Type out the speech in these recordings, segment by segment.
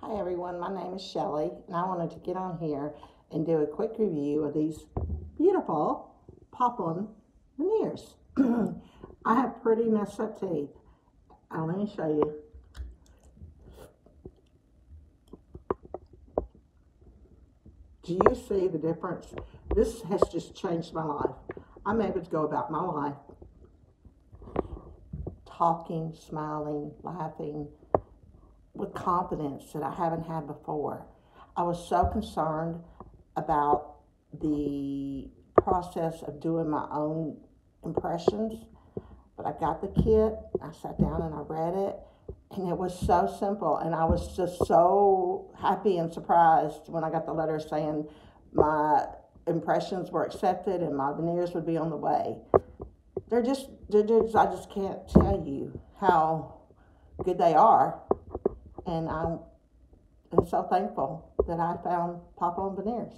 Hi everyone, my name is Shelly and I wanted to get on here and do a quick review of these beautiful pop-on veneers. I have pretty messed up teeth. Let me show you. Do you see the difference? This has just changed my life. I'm able to go about my life talking, smiling, laughing, with confidence that I haven't had before. I was so concerned about the process of doing my own impressions, but I got the kit, I sat down and I read it, and it was so simple, and I was just so happy and surprised when I got the letter saying my impressions were accepted and my veneers would be on the way. I just can't tell you how good they are. And I'm so thankful that I found pop-on veneers.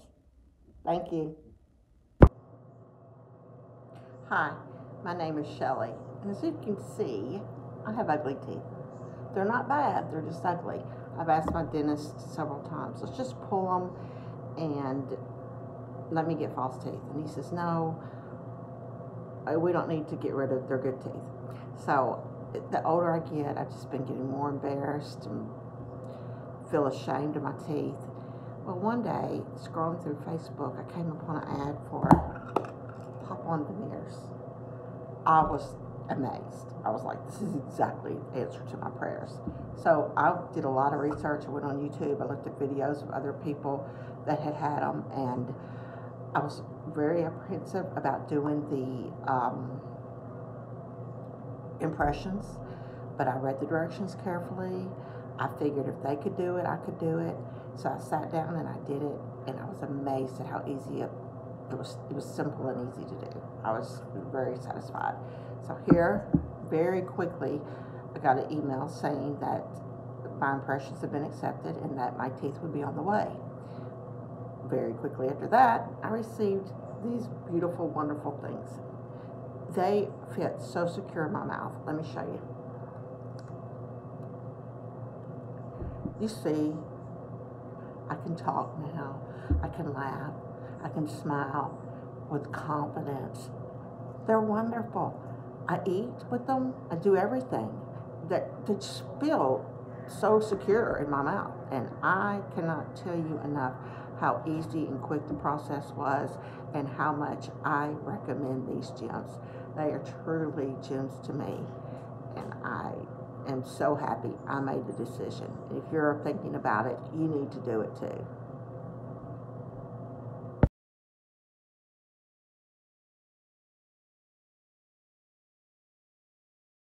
Thank you. Hi, my name is Shelly, and as you can see, I have ugly teeth. They're not bad, they're just ugly. I've asked my dentist several times, let's just pull them and let me get false teeth. And he says, no, we don't need to get rid of their good teeth. So the older I get, I've just been getting more embarrassed and feel ashamed of my teeth. Well, one day, scrolling through Facebook, I came upon an ad for pop-on veneers. I was amazed. I was like, this is exactly the answer to my prayers. So I did a lot of research. I went on YouTube. I looked at videos of other people that had had them, and I was very apprehensive about doing the impressions, but I read the directions carefully. I figured if they could do it, I could do it. So I sat down and I did it, and I was amazed at how easy it was. It was simple and easy to do. I was very satisfied. So here, very quickly, I got an email saying that my impressions have been accepted and that my teeth would be on the way. Very quickly after that, I received these beautiful, wonderful things. They fit so secure in my mouth. Let me show you. You see, I can talk now, I can laugh, I can smile with confidence. They're wonderful. I eat with them, I do everything. They just feel so secure in my mouth, and I cannot tell you enough how easy and quick the process was and how much I recommend these gems. They are truly gems to me, and I am so happy I made the decision. If you're thinking about it, you need to do it too.